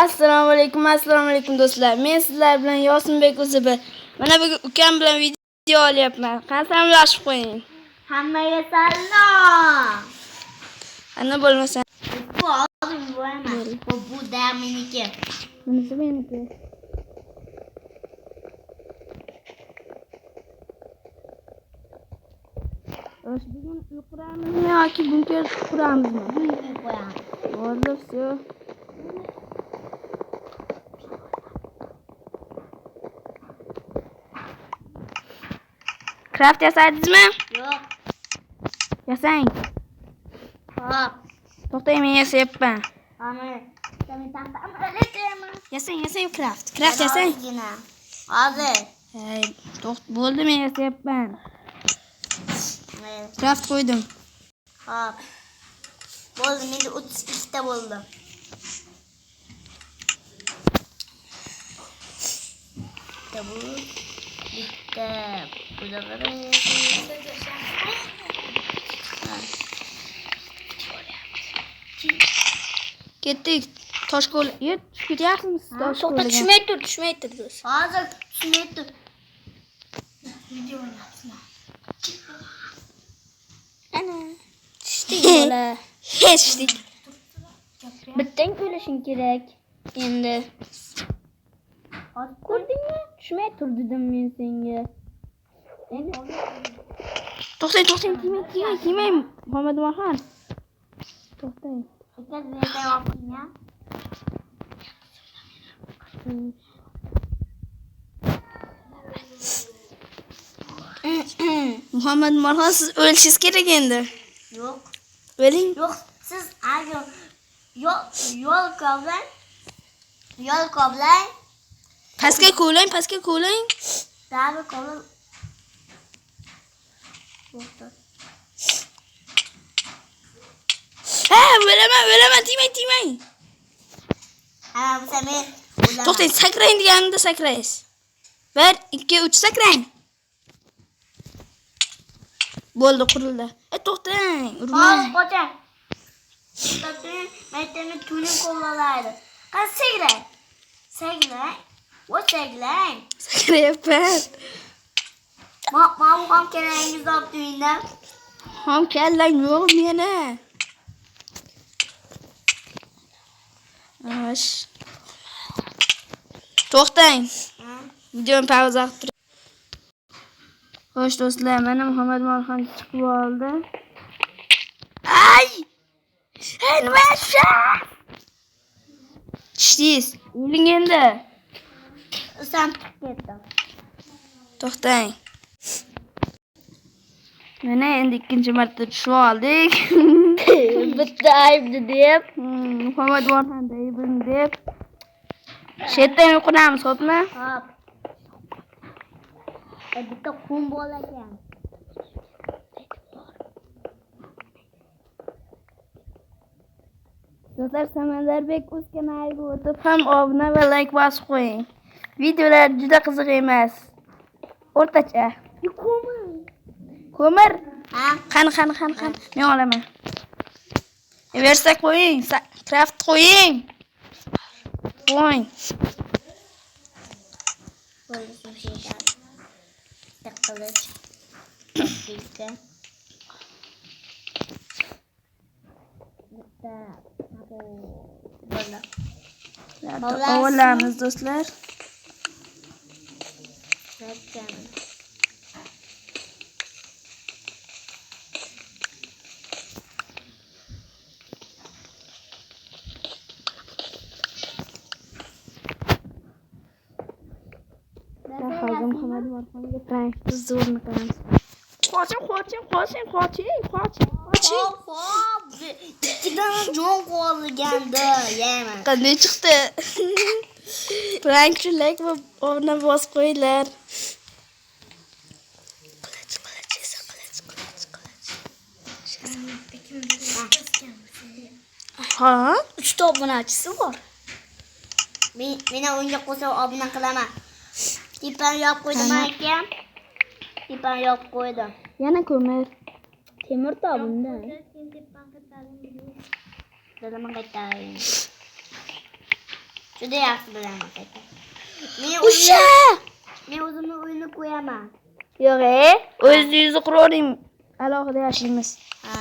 Assalomu alaykum do'stlar. Men sizlar bilan Yosinbek Uzubi. Mana bugun ukam bilan video olyapman. Qani salomlashib qo'ying. Hammaga salom. Ana bo'lmasa. Bu oldin bo'laman. Bu da meniki. Bunisi meniki. Osh bugun uqramizmi yoki bunker quramizmi? Bunga qo'yamiz. Bo'ldi, все. Craft yasadingizmi? Yo'q. Yasang. Hop. To'xtang, men yasayapman. Ana, sen taxtam qilaman. Yasang craft. Craft yasang. Hozir. Hey, bo'ldi, men yasayapman. Craft qo'ydim. Hop. Bo'ldi, menda 32 ta bo'ldi. Bu bitta bularga Ketdik. Toshko'l. Ketyapsiz To'xta, tushmay tur do'st. Hozir tushmay tur. Video olyapsizlar. Ana, tushdik bola. Hechdik. Bittang o'lishing kerak. Endi. Ko'rdingmi? Tushmay tur dedim men senga. To'xtang, tiymang. Muhammad Umarxon. To'xtang. Muhammad Umarxon, siz o'lishingiz kerak endi. Yo'q. O'ling. Yo'q, siz agar yo'l qo'blang. Pastga ko'lang. Davi qo'blang. Ha, o'laman, tiymang. Ha, bu men To'xtang, sakrang deganimda sakraysiz. 1, 2, 3 sakrang. Bo'ldi, qurildi. To'xtang, urmang. Hop, qo'chang. To'xtang, men tuning qo'llalaydi. Qani seglang. Sakrayapman. Mana bu ham kerangiz olib tuyingda. Ham kallang yo'q meni. Ash. To'xtang. Videoni pauza qilib turing. Xo'sh do'stlar, mana Muhammad Umarxon chiqib oldi. Ay! Nima shu? Tishdingiz. O'ling endi. Sen ketdim. To'xtang. Mana endi ikkinchi marta tushib oldik. Bitta aybni deb. Muhammad Umarxon aybini deb. Shetdan yuquramiz, xo'pmi? Hop. Bitta qum bo'lagan. Do'stlar, Samandarbek o'z kanaliga o'tib ham obuna va like bosib qo'ying. Videolar juda qiziq emas. O'rtacha. Ko'mir. Ha? Qani. Men olaman. Versa qo'ying, craft qo'ying. Qo'ying. Qilich. Bitta. Ovulamiz do'stlar. Hozir Muhammad Umarxonga prank zo'rni qilamiz. Qoching. Ikkidan jon qolganda yeyman. Qanday chiqdi? Prank uchun like va obuna bosib qo'yinglar. Ha? 3 ta obunachisi bor. Meni unga qo'sa obuna qilaman. Tipani yopib qo'ydim aka. Yana ko'mir. Temir tobunda. Dadam qaytadi. Juda yaxshi bilaman. O'sha! Men o'zimni uyni qo'yaman. Yo'q, o'zingizni quravering. Alohida yashaymiz. Ha.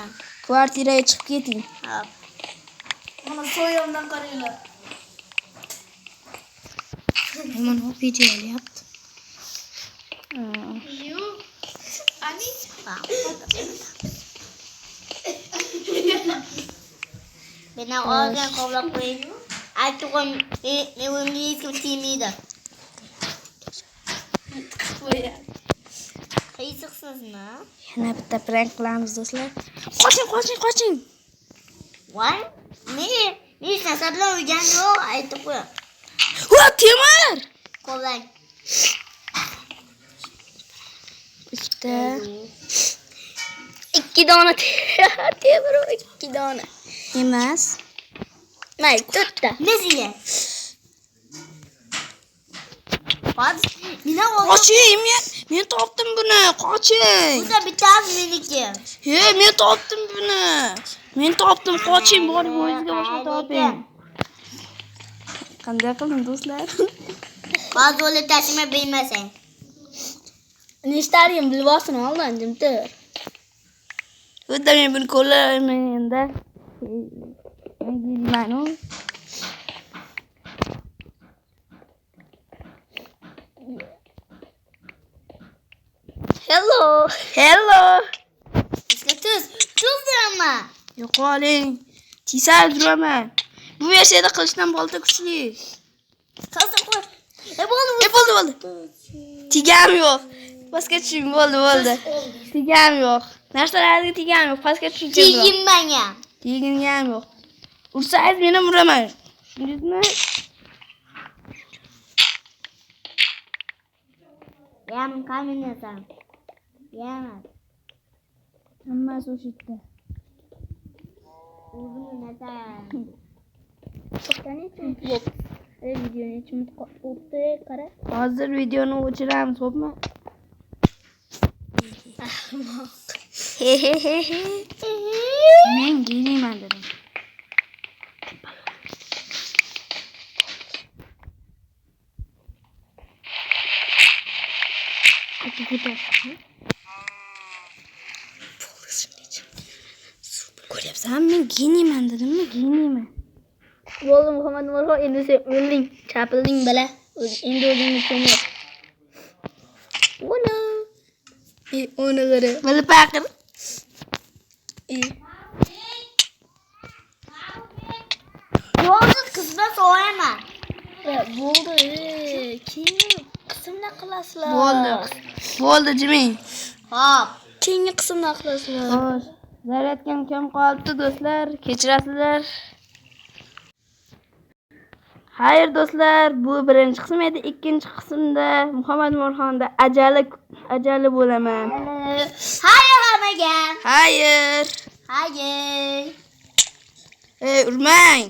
Kvartiraga chiqib keting. Hop. Mana soyamdan qaranglar. Mana bu video olyapti. Ani? Beni oradan kovlab qo'ying. Aytug'im, men o'zimni hech kim tiymaydi. Qiyshiqsizmi? Yana bitta prank qilamiz do'stlar. Qoching. Voy, men hech narsa bilan uygan yo'q, aytib qo'ying. Va temir! Kovlang. Ikkita. 2 dona temir, 2 dona. Emas. May, to'rtta. Nesiga? Hozir meni o'g'lim. Qoching, men topdim buni. Qoching. Bunga bittasi meniki. Men topdim buni. Men topdim, qoching, borib o'zingizga boshqa toping. Qanday qiling do'stlar? Hozir o'lib tashima bilmasang. Nechtaligim bilvosin oldin, jimtir. Xuddi men buni qo'llayman endi. Men giyman-ku. Hello. Ishga tuz Yo'qoling. Tisar duraman. Bu versiyada qilishdan bolta kuchli. Tasdim qo'y. Bo'ldi. Tigam yo'q. Pastga tushing, bo'ldi. Tigam yo'q. Narsalarga tigam yo'q. Pastga tushing. Tigim menga. Tigim ham yo'q. Ursangiz men ham uraman. Tushundingizmi? Yam kaminasan. Yam. Hammasi o'sha yerda. O'zimni nasan. Videoni nechun o'tdi, qara. Hozir videoni o'chiramiz, xo'pmi? Men giymayman dedim. Ko'ryapsan, men giymayman dedimmi? Giymayman. Bo'ldi Muhammad Nurxon, endi sen o'lding, chapilding bala. Endi o'zingni ko'mir. Ona. Ona qara. Bilib baqir. Hozir qizga so'raman. Bo'ldi. Keyin qismda qilasizlar. Bo'ldi, jiming. Hop. Keyingi qismda qilasizlar. Xo'sh, zaryadkam kam qolibdi do'stlar, kechirasizlar. Xayr do'stlar, bu birinchi qism edi. Ikkinchi qismda Muhammad Nurxonda ajali bo'laman. Hayır hammaga. Xayr. Hayır. Urmang.